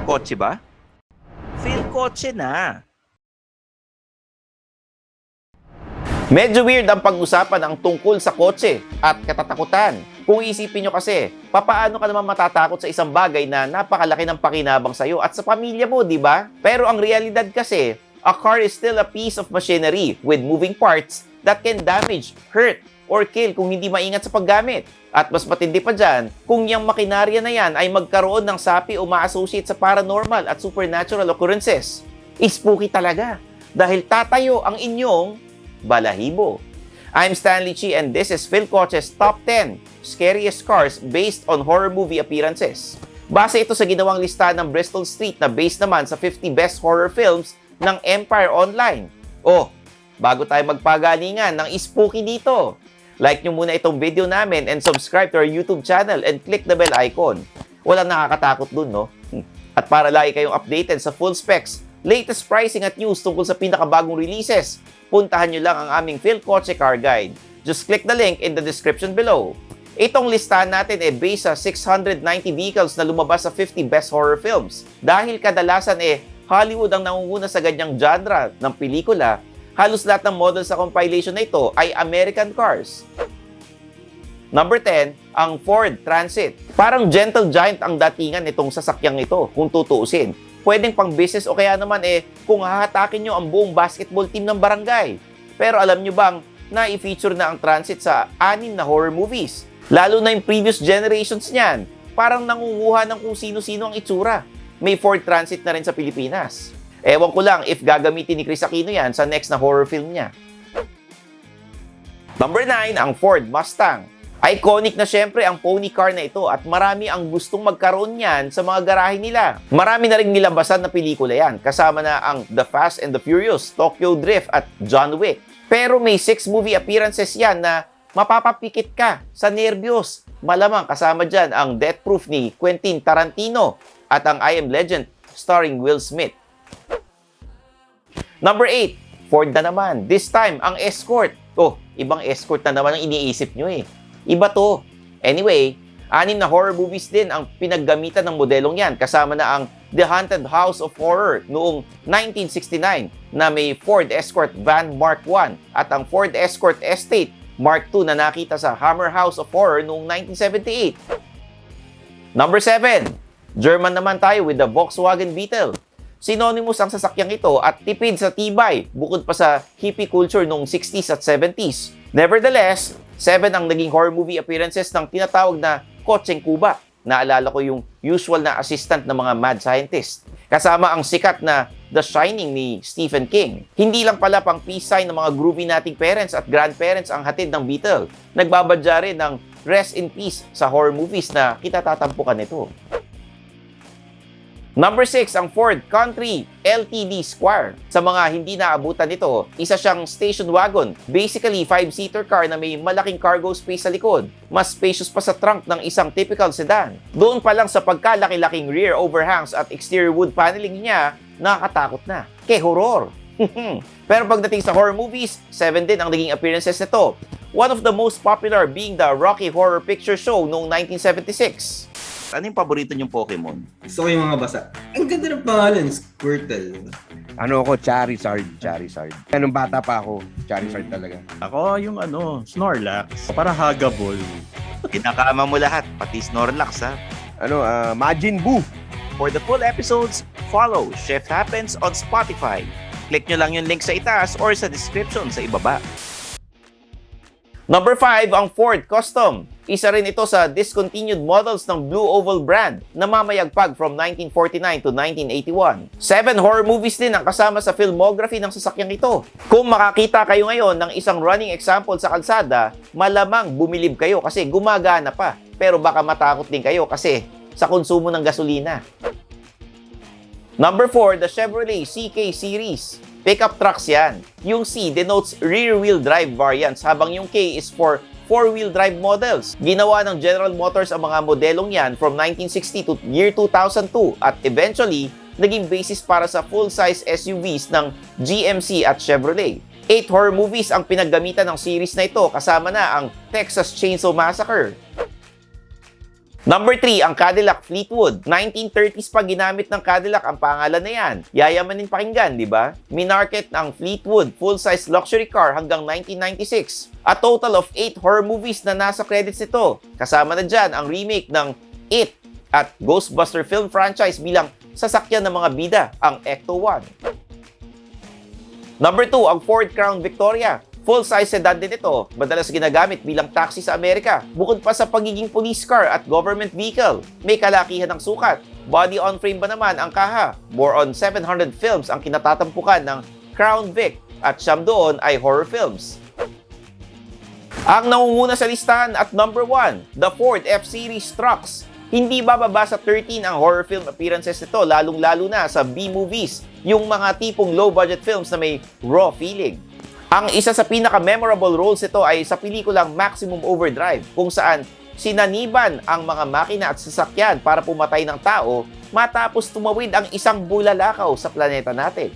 Kotse ba? Feel kotse na. Medyo weird ang pag-usapan ang tungkol sa kotse at katatakutan. Kung isipin nyo kasi, papaano ka naman matatakot sa isang bagay na napakalaki ng pakinabang sa'yo at sa pamilya mo, di ba? Pero ang realidad kasi, a car is still a piece of machinery with moving parts that can damage, hurt, or kill kung hindi maingat sa paggamit. At mas matindi pa dyan, kung yung makinarya na yan ay magkaroon ng sapi o ma-associate sa paranormal at supernatural occurrences. Spooky talaga dahil tatayo ang inyong balahibo. I'm Stanley Chi and this is Phil Coche's Top 10 Scariest Cars based on horror movie appearances. Base ito sa ginawang listahan ng Bristol Street na based naman sa 50 best horror films ng Empire Online. Oh, bago tayo magpagalingan ng spooky dito, like nyo muna itong video namin and subscribe to our YouTube channel and click the bell icon. Walang nakakatakot dun, no? At para lagi kayong updated sa full specs, latest pricing at news tungkol sa pinakabagong releases, puntahan nyo lang ang aming Phil Coche Car Guide. Just click the link in the description below. Itong listahan natin ay based sa 690 vehicles na lumabas sa 50 best horror films. Dahil kadalasan Hollywood ang nangunguna sa ganyang genre ng pelikula, halos lahat ng models sa compilation na ito ay American cars. Number 10, ang Ford Transit. Parang gentle giant ang datingan nitong sasakyang ito kung tutuusin. Pwedeng pang business o kaya naman kung hahatakin nyo ang buong basketball team ng barangay. Pero alam nyo bang na-feature na ang Transit sa 6 na horror movies? Lalo na yung previous generations niyan. Parang nangunguha ng kung sino-sino ang itsura. May Ford Transit na rin sa Pilipinas. Ewan ko lang if gagamitin ni Chris Aquino yan sa next na horror film niya. Number 9, ang Ford Mustang. Iconic na syempre ang pony car na ito at marami ang gustong magkaroon niyan sa mga garahe nila. Marami na rin nilabasan na pelikula yan, kasama na ang The Fast and the Furious, Tokyo Drift at John Wick. Pero may 6 movie appearances yan na mapapapikit ka sa nerbiyos. Malamang kasama dyan ang Death Proof ni Quentin Tarantino at ang I Am Legend starring Will Smith. Number 8, Ford na naman. This time, ang Escort. Oh, ibang Escort na naman ang iniisip nyo Iba to. Anyway, 6 na horror movies din ang pinaggamitan ng modelong yan, kasama na ang The Haunted House of Horror noong 1969 na may Ford Escort Van Mark I at ang Ford Escort Estate Mark II na nakita sa Hammer House of Horror noong 1978. Number 7, German naman tayo with the Volkswagen Beetle. Synonymous ang sasakyang ito at tipid sa tibay bukod pa sa hippie culture noong 60s at 70s. Nevertheless, 7 ang naging horror movie appearances ng tinatawag na Kotseng Kuba. Naalala ko yung usual na assistant ng mga mad scientist. Kasama ang sikat na The Shining ni Stephen King. Hindi lang pala pang peace sign ng mga groovy nating parents at grandparents ang hatid ng Beetle. Nagbabadya rin ng rest in peace sa horror movies na kitatatampukan nito. Number 6, ang Ford Country LTD Squire. Sa mga hindi naabutan nito, isa siyang station wagon. Basically, 5-seater car na may malaking cargo space sa likod. Mas spacious pa sa trunk ng isang typical sedan. Doon pa lang sa pagkalaki-laking rear overhangs at exterior wood paneling niya, nakakatakot na. Horror! Pero pagdating sa horror movies, 7 din ang naging appearances nito. One of the most popular being the Rocky Horror Picture Show noong 1976. Ano yung paborito niyong Pokemon? Gusto ko yung mga basa. Ang ganda ng pangalan, Squirtle. Ano ako, Charizard. Nung bata pa ako, Charizard talaga. Ako yung Snorlax. Para Hagabol. Kinakama mo lahat, pati Snorlax ha. Majin Buu. For the full episodes, follow Shift Happens on Spotify. Click nyo lang yung link sa itaas or sa description sa ibaba. Number 5, ang Ford Custom. Isa rin ito sa discontinued models ng Blue Oval brand na mamayagpag from 1949 to 1981. 7 horror movies din ang kasama sa filmography ng sasakyang ito. Kung makakita kayo ngayon ng isang running example sa kalsada, malamang bumilib kayo kasi gumagana pa. Pero baka matakot din kayo kasi sa konsumo ng gasolina. Number 4, the Chevrolet CK Series. Pickup trucks yan. Yung C denotes rear-wheel drive variants habang yung K is for 4-wheel drive models. Ginawa ng General Motors ang mga modelong yan from 1960 to year 2002 at eventually, naging basis para sa full-size SUVs ng GMC at Chevrolet. 8 horror movies ang pinaggamitan ng series na ito kasama na ang Texas Chainsaw Massacre, Number 3, ang Cadillac Fleetwood. 1930s pa ginamit ng Cadillac ang pangalan na yan. Yayamanin pakinggan, di ba? Minarket ang Fleetwood full-size luxury car hanggang 1996. A total of 8 horror movies na nasa credits nito. Kasama na dyan ang remake ng It at Ghostbuster film franchise bilang sasakyan ng mga bida, ang Ecto-1. Number 2, ang Ford Crown Victoria. Full-size sedan din ito, madalas ginagamit bilang taxi sa Amerika. Bukod pa sa pagiging police car at government vehicle, may kalakihan ng sukat. Body on frame ba naman ang kaha? More on 700 films ang kinatatampukan ng Crown Vic at siyam doon ay horror films. Ang nangunguna sa listahan at number 1, the Ford F-Series trucks. Hindi bababa sa 13 ang horror film appearances nito, lalong-lalo na sa B-movies, yung mga tipong low-budget films na may raw feeling. Ang isa sa pinaka-memorable roles ito ay sa pelikulang Maximum Overdrive, kung saan sinaniban ang mga makina at sasakyan para pumatay ng tao matapos tumawid ang isang bulalakaw sa planeta natin.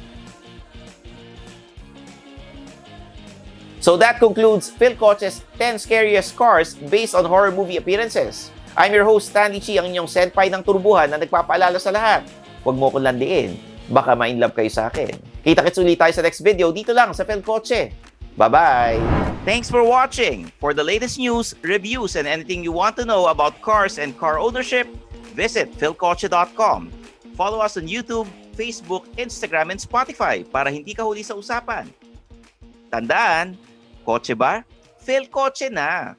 So that concludes Phil Coche's 10 Scariest Cars based on horror movie appearances. I'm your host, Stanley Chi, ang inyong senpai ng turbuhan na nagpapaalala sa lahat. Huwag mo kong landiin. Baka ma-inlove kayo sa akin. Kita-kits ulit tayo sa next video dito lang sa Phil Coche. Bye-bye! Thanks for watching. For the latest news, reviews, and anything you want to know about cars and car ownership, visit philcoche.com. Follow us on YouTube, Facebook, Instagram, and Spotify para hindi ka huli sa usapan. Tandaan, kotse ba? Phil Coche na!